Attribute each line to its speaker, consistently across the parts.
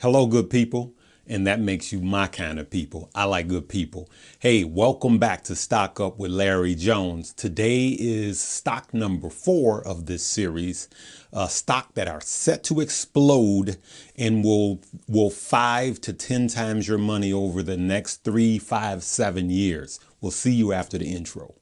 Speaker 1: Hello, good people. And that makes you my kind of people. I like good people. Hey, welcome back to Stock Up with Larry Jones. Today is stock number 4 of this series. Stock that are set to explode and will 5 to 10 times your money over the next 3, 5, 7 years. We'll see you after the intro.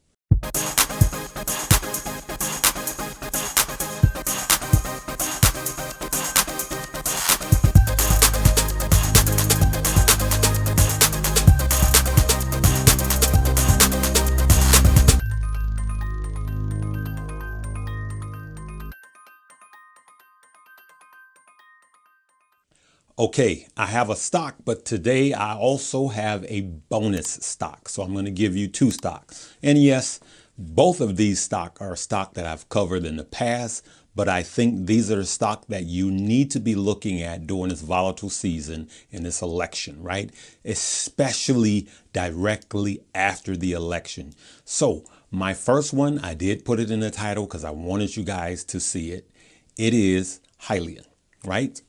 Speaker 1: Okay, I have a stock, but today I also have a bonus stock. So I'm going to give you 2 stocks. And yes, both of these stock are stock that I've covered in the past, but I think these are the stock that you need to be looking at during this volatile season in this election, right? Especially directly after the election. So my first one, I did put it in the title because I wanted you guys to see it. It is Hyliion, right?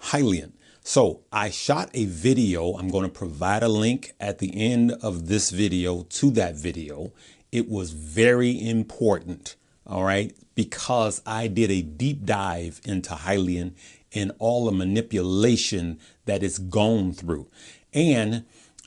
Speaker 1: Hyliion. So I shot a video. I'm going to provide a link at the end of this video to that video. It was very important, all right, because I did a deep dive into Hyliion and all the manipulation that it's gone through. And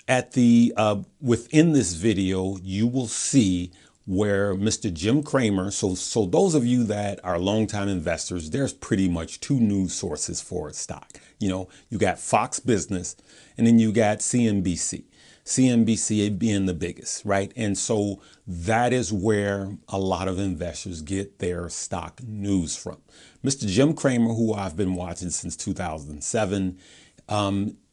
Speaker 1: at the within this video, you will see where Mr. Jim Cramer, so those of you that are longtime investors, there's pretty much 2 news sources for a stock. You know, you got Fox Business and then you got CNBC. CNBC being the biggest, right? And so that is where a lot of investors get their stock news from. Mr. Jim Cramer, who I've been watching since 2007,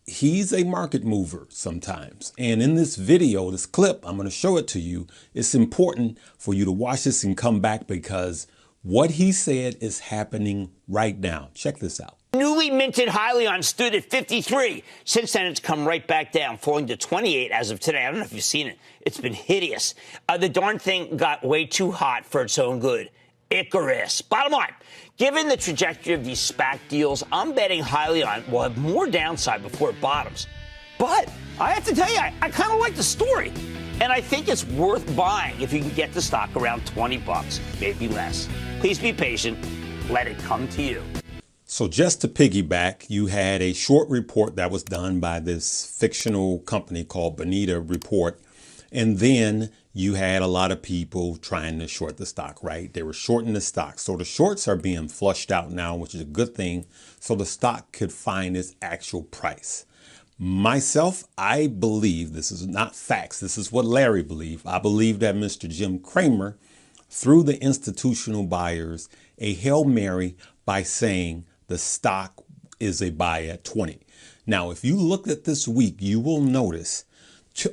Speaker 1: he's a market mover sometimes. And in this video, this clip, I'm going to show it to you. It's important for you to watch this and come back because what he said is happening right now. Check this out.
Speaker 2: Newly minted Hyliion stood at 53. Since then, it's come right back down, falling to 28 as of today. I don't know if you've seen it. It's been hideous. The darn thing got way too hot for its own good. Icarus. Bottom line, given the trajectory of these SPAC deals, I'm betting Hyliion will have more downside before it bottoms. But I have to tell you, I kind of like the story. And I think it's worth buying if you can get the stock around 20 bucks, maybe less. Please be patient. Let it come to you.
Speaker 1: So just to piggyback, you had a short report that was done by this fictional company called Bonita Report. And then you had a lot of people trying to short the stock, right? They were shorting the stock. So the shorts are being flushed out now, which is a good thing. So the stock could find its actual price. Myself, I believe, this is not facts, this is what Larry believed. I believe that Mr. Jim Cramer threw the institutional buyers a Hail Mary by saying the stock is a buy at 20. Now, if you look at this week, you will notice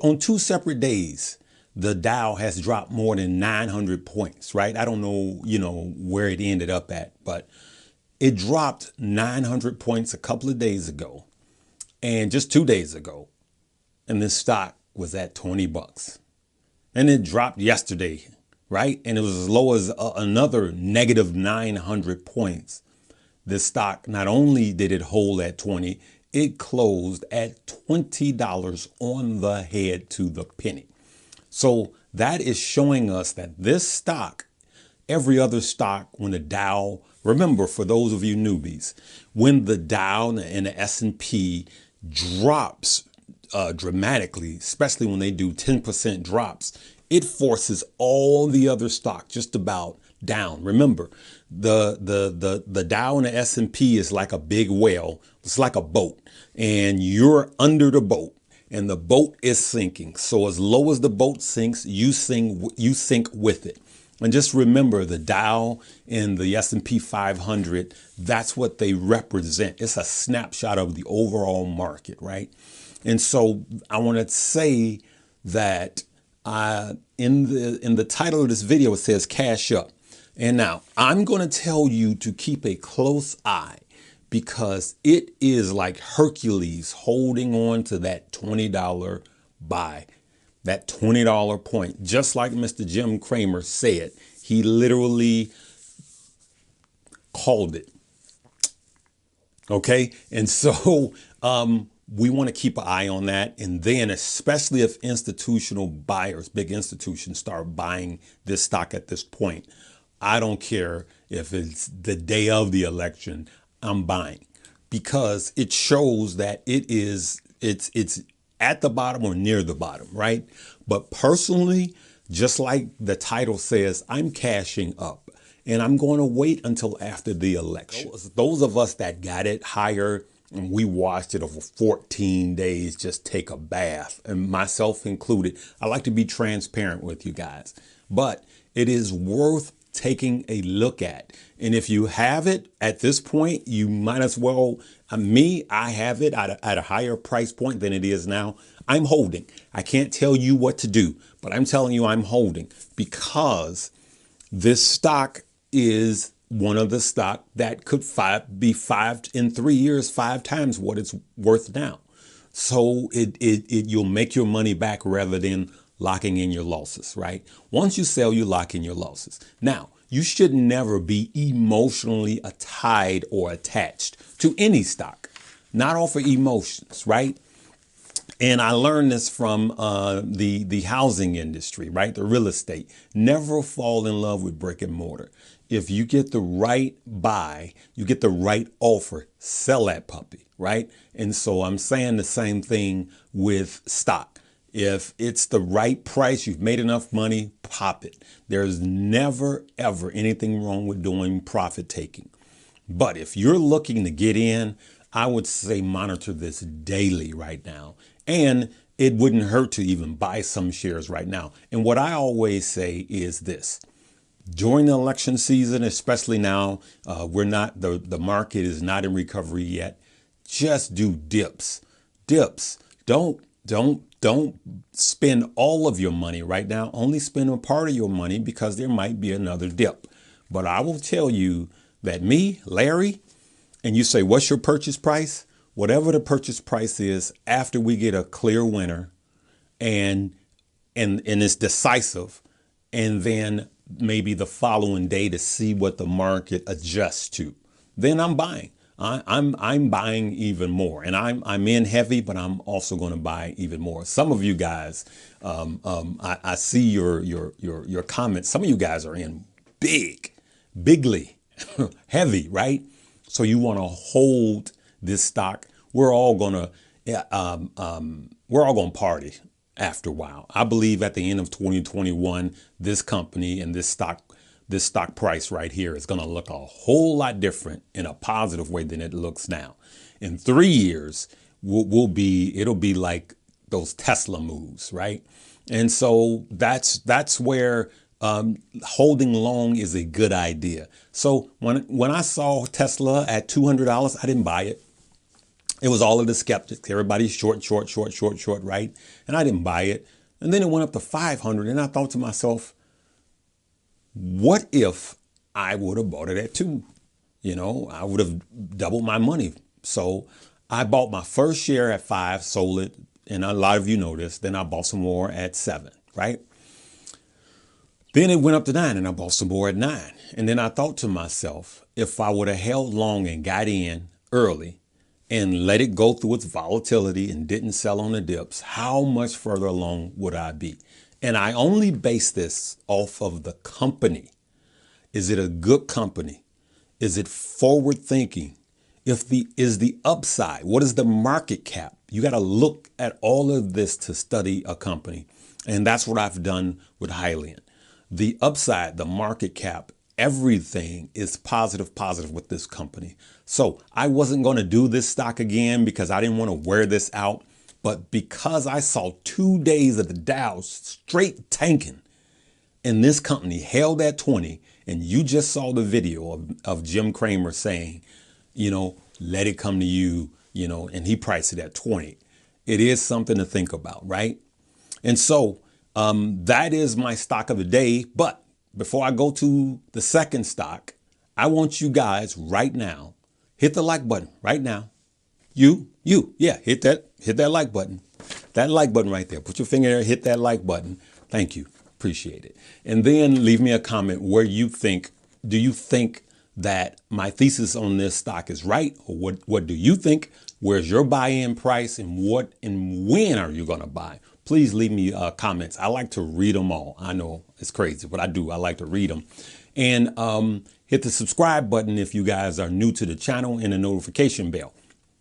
Speaker 1: on 2 separate days, the Dow has dropped more than 900 points, right? I don't know, where it ended up at, but it dropped 900 points a couple of days ago and just 2 days ago. And this stock was at 20 bucks and it dropped yesterday, right? And it was as low as another negative 900 points. This stock, not only did it hold at 20, it closed at $20 on the head to the penny. So that is showing us that this stock, every other stock, when the Dow, remember for those of you newbies, when the Dow and the S&P drops dramatically, especially when they do 10% drops, it forces all the other stock just about down. Remember, the Dow and the S&P is like a big whale. It's like a boat and you're under the boat and the boat is sinking. So as low as the boat sinks, you sink with it. And just remember the Dow and the S&P 500, that's what they represent. It's a snapshot of the overall market, right? And so I want to say that in the title of this video, it says cash up. And now I'm going to tell you to keep a close eye because it is like Hercules holding on to that $20 buy, that $20 point, just like Mr. Jim Cramer said. He literally called it. Okay. And so we want to keep an eye on that. And then especially if institutional buyers, big institutions, start buying this stock at this point, I don't care if it's the day of the election, I'm buying, because it shows that it's at the bottom or near the bottom, right? But personally, just like the title says, I'm cashing up and I'm going to wait until after the election. Those of us that got it higher and we watched it over 14 days just take a bath, and myself included. I like to be transparent with you guys, but it is worth taking a look at. And if you have it at this point, you might as well, I have it at a higher price point than it is now. I'm holding. I can't tell you what to do, but I'm telling you I'm holding, because this stock is one of the stock that could be in 3 years, 5 times what it's worth now. So you'll make your money back rather than locking in your losses, right? Once you sell, you lock in your losses. Now, you should never be emotionally tied or attached to any stock, not off of emotions, right? And I learned this from the housing industry, right? The real estate. Never fall in love with brick and mortar. If you get the right buy, you get the right offer, sell that puppy, right? And so I'm saying the same thing with stock. If it's the right price, you've made enough money, pop it. There's never, ever anything wrong with doing profit taking. But if you're looking to get in, I would say monitor this daily right now. And it wouldn't hurt to even buy some shares right now. And what I always say is this: during the election season, especially now, the market is not in recovery yet. Just do dips. Don't spend all of your money right now. Only spend a part of your money, because there might be another dip. But I will tell you that me, Larry, and you say, what's your purchase price? Whatever the purchase price is, after we get a clear winner and it's decisive, and then maybe the following day to see what the market adjusts to, then I'm buying. I'm buying even more, and I'm in heavy, but I'm also going to buy even more. Some of you guys, I see your comments. Some of you guys are in bigly, heavy, right? So you want to hold this stock. We're all gonna party after a while. I believe at the end of 2021, this company and this stock price right here is going to look a whole lot different in a positive way than it looks now. In 3 years, it'll be like those Tesla moves, right? And so that's where holding long is a good idea. So when I saw Tesla at $200, I didn't buy it. It was all of the skeptics. Everybody's short, right? And I didn't buy it. And then it went up to 500, and I thought to myself, what if I would have bought it at 2? I would have doubled my money. So I bought my first share at 5, sold it, and a lot of you know this. Then I bought some more at 7, right? Then it went up to 9, and I bought some more at 9. And then I thought to myself, if I would have held long and got in early and let it go through its volatility and didn't sell on the dips, how much further along would I be? And I only base this off of the company. Is it a good company? Is it forward thinking? Is the upside? What is the market cap? You got to look at all of this to study a company. And that's what I've done with Hyliion. The upside, the market cap, everything is positive with this company. So I wasn't going to do this stock again because I didn't want to wear this out. But because I saw 2 days of the Dow straight tanking, and this company held at 20, and you just saw the video of Jim Cramer saying, let it come to you, and he priced it at 20. It is something to think about, right? And so that is my stock of the day. But before I go to the second stock, I want you guys right now, hit the like button right now. Hit that like button. That like button right there. Put your finger there, hit that like button. Thank you. Appreciate it. And then leave me a comment where do you think that my thesis on this stock is right? Or what do you think? Where's your buy-in price, and what and when are you going to buy? Please leave me comments. I like to read them all. I know it's crazy, but I do. I like to read them. And hit the subscribe button if you guys are new to the channel, and the notification bell.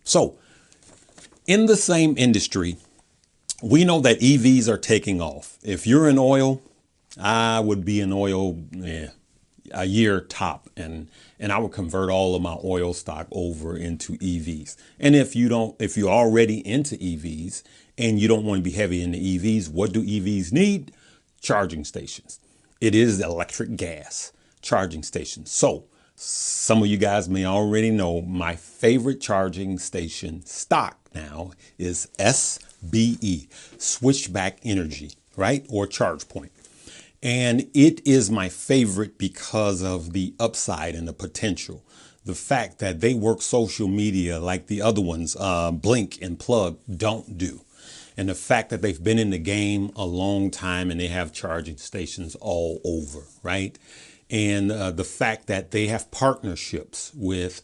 Speaker 1: So in the same industry, we know that EVs are taking off. If you're in oil, I would be in oil a year top, and I would convert all of my oil stock over into EVs. And if you're already into EVs and you don't want to be heavy into EVs, what do EVs need? Charging stations. It is electric gas charging stations. So some of you guys may already know my favorite charging station stock now is SBE, Switchback Energy, right? Or Charge Point. And it is my favorite because of the upside and the potential. The fact that they work social media like the other ones, Blink and Plug, don't do. And the fact that they've been in the game a long time and they have charging stations all over, right? And the fact that they have partnerships with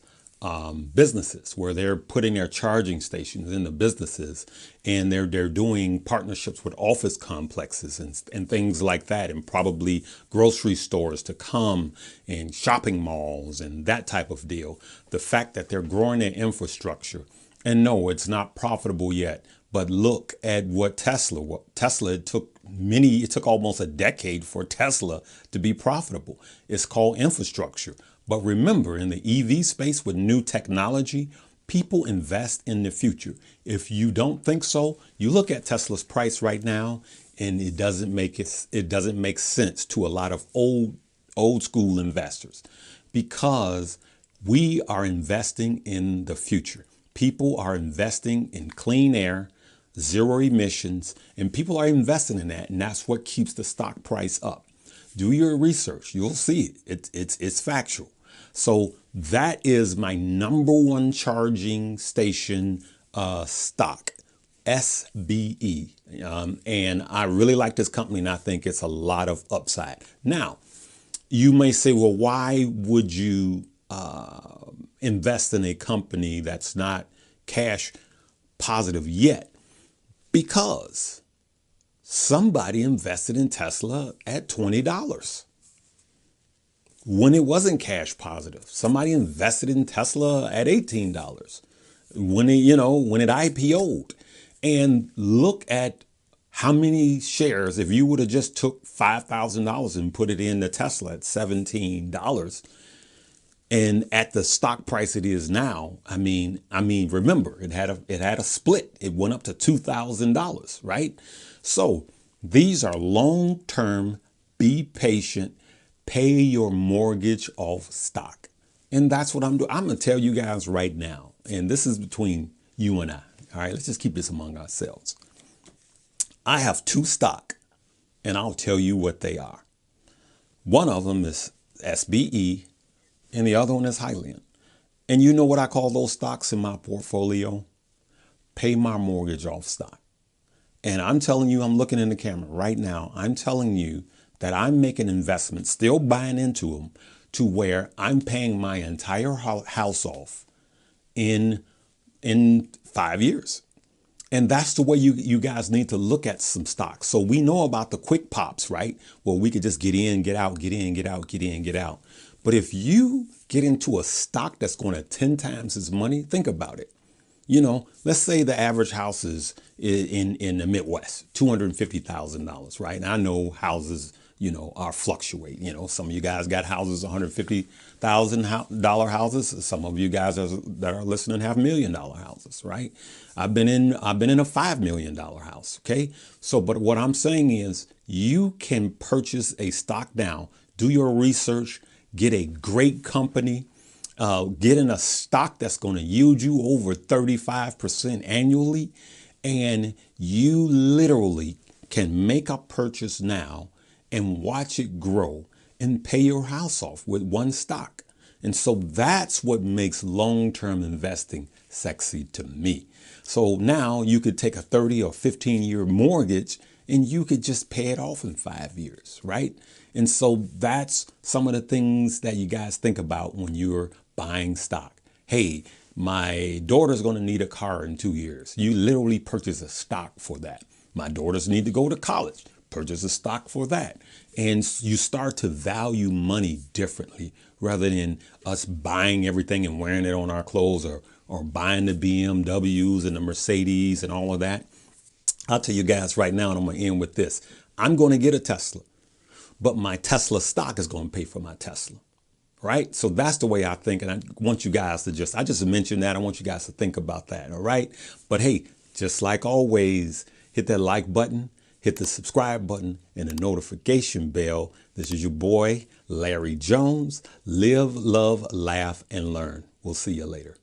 Speaker 1: businesses where they're putting their charging stations in the businesses, and they're doing partnerships with office complexes and things like that, and probably grocery stores to come, and shopping malls and that type of deal. The fact that they're growing their infrastructure, and no, it's not profitable yet, but look at what it took almost a decade for Tesla to be profitable. It's called infrastructure. But remember, in the EV space with new technology, people invest in the future. If you don't think so, you look at Tesla's price right now, and it doesn't make sense to a lot of old school investors, because we are investing in the future. People are investing in clean air, zero emissions, and people are investing in that, and that's what keeps the stock price up. Do your research. You'll see it. It's factual. So that is my number one charging station stock, SBE. And I really like this company, and I think it's a lot of upside. Now, you may say, well, why would you invest in a company that's not cash positive yet? Because somebody invested in Tesla at $20 when it wasn't cash positive. Somebody invested in Tesla at $18 when it IPO'd. And look at how many shares, if you would have just took $5,000 and put it into Tesla at $17, and at the stock price it is now, I mean, remember, it had a split. It went up to $2,000, right? So these are long-term, be patient, pay your mortgage off stock. And that's what I'm doing. I'm going to tell you guys right now, and this is between you and I. All right, let's just keep this among ourselves. I have two stock, and I'll tell you what they are. One of them is SBE, and the other one is Hyliion. And you know what I call those stocks in my portfolio? Pay my mortgage off stock. And I'm telling you, I'm looking in the camera right now. I'm telling you that I'm making investments, still buying into them, to where I'm paying my entire house off in 5 years. And that's the way you guys need to look at some stocks. So we know about the quick pops, right? Well, we could just get in, get out, get in, get out, get in, get out. But if you get into a stock that's going to 10 times its money, think about it. Let's say the average house is in the Midwest, $250,000, right? And I know houses, are fluctuate. Some of you guys got houses, $150,000 houses. Some of you guys that are listening have $1 million houses, right? I've been in a $5 million house. Okay. So, but what I'm saying is you can purchase a stock now, do your research, get a great company, get in a stock that's going to yield you over 35% annually. And you literally can make a purchase now and watch it grow and pay your house off with one stock. And so that's what makes long-term investing sexy to me. So now you could take a 30 or 15-year mortgage and you could just pay it off in 5 years, right? And so that's some of the things that you guys think about when you're buying stock. Hey, My daughter's going to need a car in 2 years. You literally purchase a stock for that. My daughters need to go to college. Purchase a stock for that. And you start to value money differently rather than us buying everything and wearing it on our clothes or buying the BMWs and the Mercedes and all of that. I'll tell you guys right now, and I'm going to end with this. I'm going to get a Tesla, but my Tesla stock is going to pay for my Tesla. Right? So that's the way I think. And I want you guys to I just mentioned that. I want you guys to think about that. All right. But hey, just like always, hit that like button, hit the subscribe button and the notification bell. This is your boy, Larry Jones. Live, love, laugh, and learn. We'll see you later.